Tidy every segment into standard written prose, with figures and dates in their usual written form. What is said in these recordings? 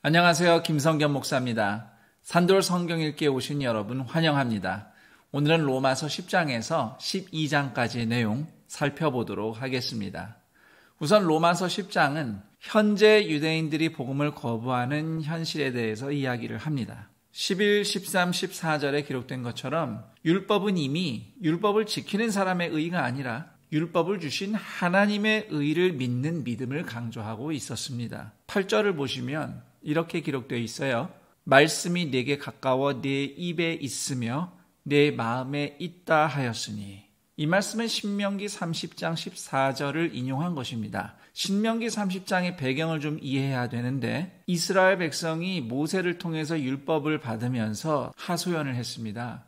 안녕하세요. 김성겸 목사입니다. 산돌 성경 읽기에 오신 여러분 환영합니다. 오늘은 로마서 10장에서 12장까지의 내용 살펴보도록 하겠습니다. 우선 로마서 10장은 현재 유대인들이 복음을 거부하는 현실에 대해서 이야기를 합니다. 11, 13, 14절에 기록된 것처럼 율법은 이미 율법을 지키는 사람의 의가 아니라 율법을 주신 하나님의 의를 믿는 믿음을 강조하고 있었습니다. 8절을 보시면 이렇게 기록되어 있어요. 말씀이 내게 가까워 내 입에 있으며 내 마음에 있다 하였으니. 이 말씀은 신명기 30장 14절을 인용한 것입니다. 신명기 30장의 배경을 좀 이해해야 되는데 이스라엘 백성이 모세를 통해서 율법을 받으면서 하소연을 했습니다.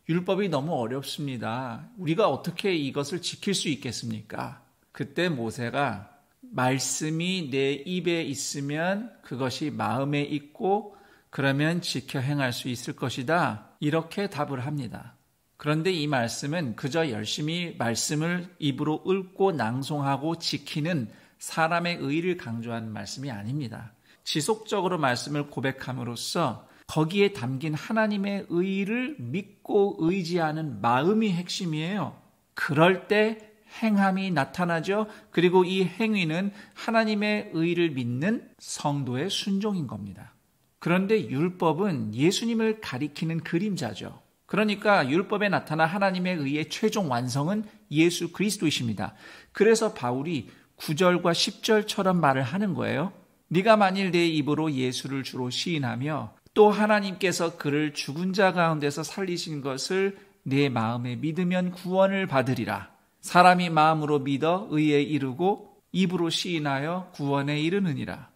율법이 너무 어렵습니다. 우리가 어떻게 이것을 지킬 수 있겠습니까? 그때 모세가 말씀이 내 입에 있으면 그것이 마음에 있고 그러면 지켜 행할 수 있을 것이다. 이렇게 답을 합니다. 그런데 이 말씀은 그저 열심히 말씀을 입으로 읊고 낭송하고 지키는 사람의 의를 강조하는 말씀이 아닙니다. 지속적으로 말씀을 고백함으로써 거기에 담긴 하나님의 의를 믿고 의지하는 마음이 핵심이에요. 그럴 때 행함이 나타나죠. 그리고 이 행위는 하나님의 의를 믿는 성도의 순종인 겁니다. 그런데 율법은 예수님을 가리키는 그림자죠. 그러니까 율법에 나타난 하나님의 의의 최종 완성은 예수 그리스도이십니다. 그래서 바울이 9절과 10절처럼 말을 하는 거예요. 네가 만일 내 입으로 예수를 주로 시인하며 또 하나님께서 그를 죽은 자 가운데서 살리신 것을 내 마음에 믿으면 구원을 받으리라. 사람이 마음으로 믿어 의에 이르고 입으로 시인하여 구원에 이르느니라.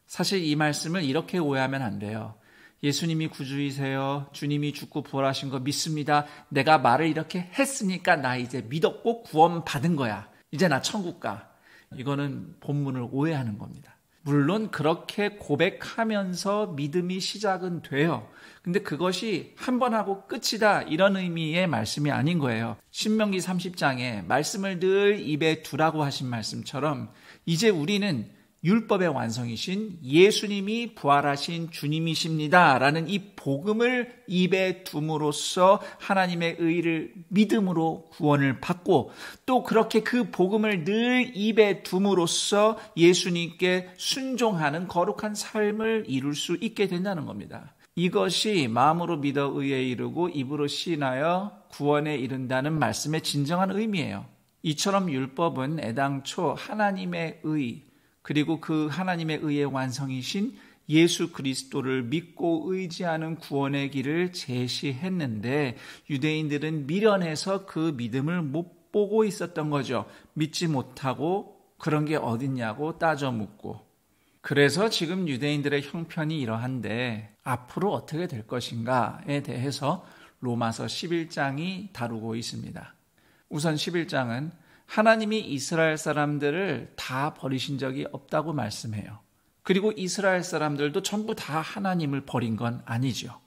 사실 이 말씀을 이렇게 오해하면 안 돼요. 예수님이 구주이세요. 주님이 죽고 부활하신 거 믿습니다. 내가 말을 이렇게 했으니까 나 이제 믿었고 구원 받은 거야. 이제 나 천국 가. 이거는 본문을 오해하는 겁니다. 물론 그렇게 고백하면서 믿음이 시작은 돼요. 근데 그것이 한 번 하고 끝이다 이런 의미의 말씀이 아닌 거예요. 신명기 30장에 말씀을 늘 입에 두라고 하신 말씀처럼 이제 우리는 율법의 완성이신 예수님이 부활하신 주님이십니다 라는 이 복음을 입에 둠으로써 하나님의 의를 믿음으로 구원을 받고 또 그렇게 그 복음을 늘 입에 둠으로써 예수님께 순종하는 거룩한 삶을 이룰 수 있게 된다는 겁니다. 이것이 마음으로 믿어 의에 이르고 입으로 시인하여 구원에 이른다는 말씀의 진정한 의미예요. 이처럼 율법은 애당초 하나님의 의 그리고 그 하나님의 의의 완성이신 예수 그리스도를 믿고 의지하는 구원의 길을 제시했는데 유대인들은 미련해서 그 믿음을 못 보고 있었던 거죠. 믿지 못하고 그런 게 어딨냐고 따져 묻고. 그래서 지금 유대인들의 형편이 이러한데 앞으로 어떻게 될 것인가에 대해서 로마서 11장이 다루고 있습니다. 우선 11장은 하나님이 이스라엘 사람들을 다 버리신 적이 없다고 말씀해요. 그리고 이스라엘 사람들도 전부 다 하나님을 버린 건 아니죠.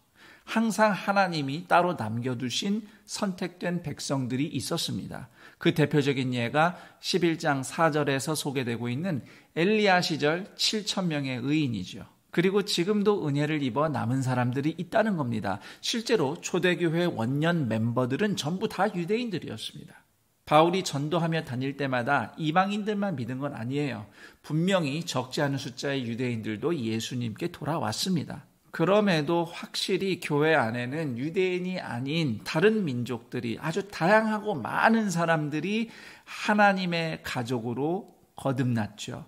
항상 하나님이 따로 남겨두신 선택된 백성들이 있었습니다. 그 대표적인 예가 11장 4절에서 소개되고 있는 엘리야 시절 7,000명의 의인이죠. 그리고 지금도 은혜를 입어 남은 사람들이 있다는 겁니다. 실제로 초대교회 원년 멤버들은 전부 다 유대인들이었습니다. 바울이 전도하며 다닐 때마다 이방인들만 믿은 건 아니에요. 분명히 적지 않은 숫자의 유대인들도 예수님께 돌아왔습니다. 그럼에도 확실히 교회 안에는 유대인이 아닌 다른 민족들이 아주 다양하고 많은 사람들이 하나님의 가족으로 거듭났죠.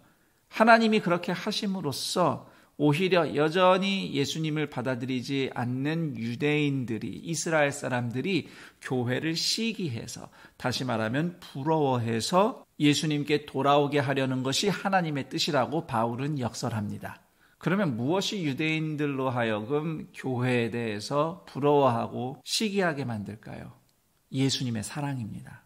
하나님이 그렇게 하심으로써 오히려 여전히 예수님을 받아들이지 않는 유대인들이 이스라엘 사람들이 교회를 시기해서 다시 말하면 부러워해서 예수님께 돌아오게 하려는 것이 하나님의 뜻이라고 바울은 역설합니다. 그러면 무엇이 유대인들로 하여금 교회에 대해서 부러워하고 시기하게 만들까요? 예수님의 사랑입니다.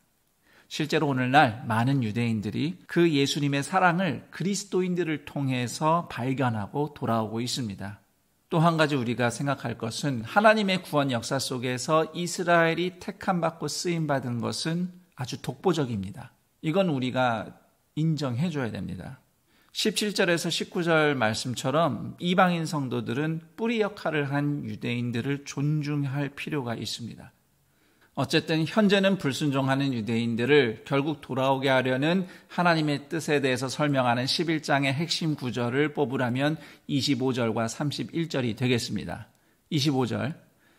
실제로 오늘날 많은 유대인들이 그 예수님의 사랑을 그리스도인들을 통해서 발견하고 돌아오고 있습니다. 또 한 가지 우리가 생각할 것은 하나님의 구원 역사 속에서 이스라엘이 택함받고 쓰임받은 것은 아주 독보적입니다. 이건 우리가 인정해 줘야 됩니다. 17절에서 19절 말씀처럼 이방인 성도들은 뿌리 역할을 한 유대인들을 존중할 필요가 있습니다. 어쨌든 현재는 불순종하는 유대인들을 결국 돌아오게 하려는 하나님의 뜻에 대해서 설명하는 11장의 핵심 구절을 뽑으라면 25절과 31절이 되겠습니다. 25절,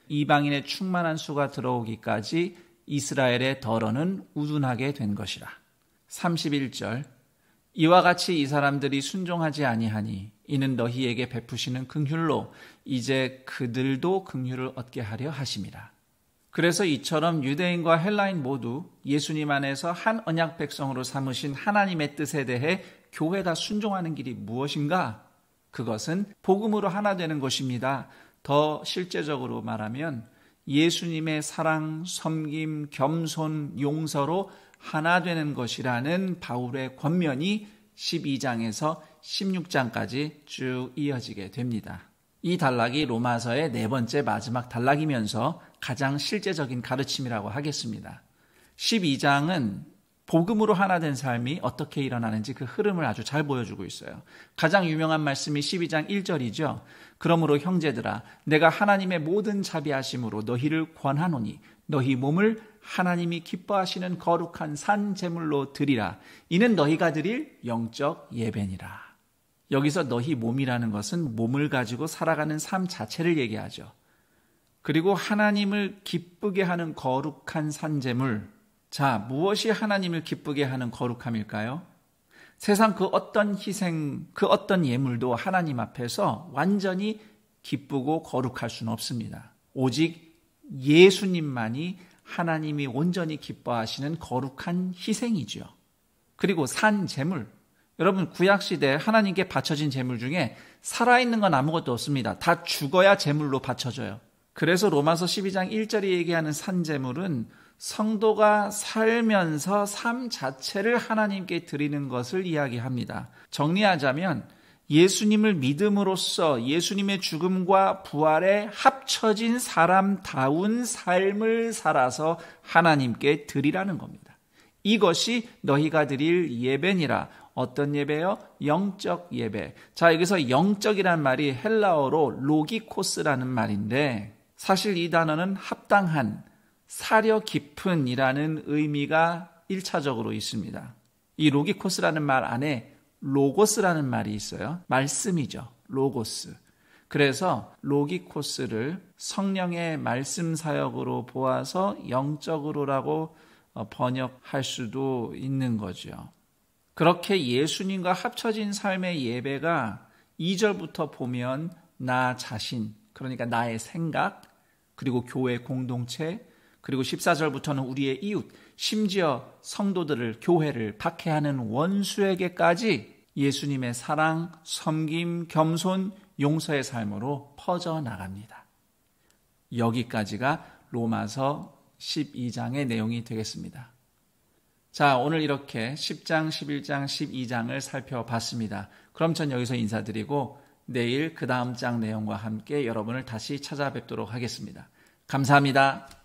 이방인의 충만한 수가 들어오기까지 이스라엘의 덜어는 우둔하게 된 것이라. 31절, 이와 같이 이 사람들이 순종하지 아니하니 이는 너희에게 베푸시는 긍휼로 이제 그들도 긍휼을 얻게 하려 하심이라. 그래서 이처럼 유대인과 헬라인 모두 예수님 안에서 한 언약 백성으로 삼으신 하나님의 뜻에 대해 교회가 순종하는 길이 무엇인가? 그것은 복음으로 하나 되는 것입니다. 더 실제적으로 말하면 예수님의 사랑, 섬김, 겸손, 용서로 하나 되는 것이라는 바울의 권면이 12장에서 16장까지 쭉 이어지게 됩니다. 이 단락이 로마서의 네 번째 마지막 단락이면서 가장 실제적인 가르침이라고 하겠습니다. 12장은 복음으로 하나 된 삶이 어떻게 일어나는지 그 흐름을 아주 잘 보여주고 있어요. 가장 유명한 말씀이 12장 1절이죠. 그러므로 형제들아 내가 하나님의 모든 자비하심으로 너희를 권하노니 너희 몸을 하나님이 기뻐하시는 거룩한 산 제물로 드리라. 이는 너희가 드릴 영적 예배니라. 여기서 너희 몸이라는 것은 몸을 가지고 살아가는 삶 자체를 얘기하죠. 그리고 하나님을 기쁘게 하는 거룩한 산제물. 자, 무엇이 하나님을 기쁘게 하는 거룩함일까요? 세상 그 어떤 희생, 그 어떤 예물도 하나님 앞에서 완전히 기쁘고 거룩할 수는 없습니다. 오직 예수님만이 하나님이 온전히 기뻐하시는 거룩한 희생이죠. 그리고 산제물. 여러분 구약시대에 하나님께 바쳐진 제물 중에 살아있는 건 아무것도 없습니다. 다 죽어야 제물로 바쳐져요. 그래서 로마서 12장 1절이 얘기하는 산제물은 성도가 살면서 삶 자체를 하나님께 드리는 것을 이야기합니다. 정리하자면 예수님을 믿음으로써 예수님의 죽음과 부활에 합쳐진 사람다운 삶을 살아서 하나님께 드리라는 겁니다. 이것이 너희가 드릴 예배니라. 어떤 예배요? 영적 예배. 자, 여기서 영적이란 말이 헬라어로 로기코스라는 말인데 사실 이 단어는 합당한, 사려 깊은 이라는 의미가 1차적으로 있습니다. 이 로기코스라는 말 안에 로고스라는 말이 있어요. 말씀이죠. 로고스. 그래서 로기코스를 성령의 말씀 사역으로 보아서 영적으로라고 번역할 수도 있는 거죠. 그렇게 예수님과 합쳐진 삶의 예배가 2절부터 보면 나 자신, 그러니까 나의 생각, 그리고 교회 공동체, 그리고 14절부터는 우리의 이웃, 심지어 성도들을, 교회를 박해하는 원수에게까지 예수님의 사랑, 섬김, 겸손, 용서의 삶으로 퍼져나갑니다. 여기까지가 로마서 12장의 내용이 되겠습니다. 자, 오늘 이렇게 10장, 11장, 12장을 살펴봤습니다. 그럼 전 여기서 인사드리고 내일 그 다음 장 내용과 함께 여러분을 다시 찾아뵙도록 하겠습니다. 감사합니다.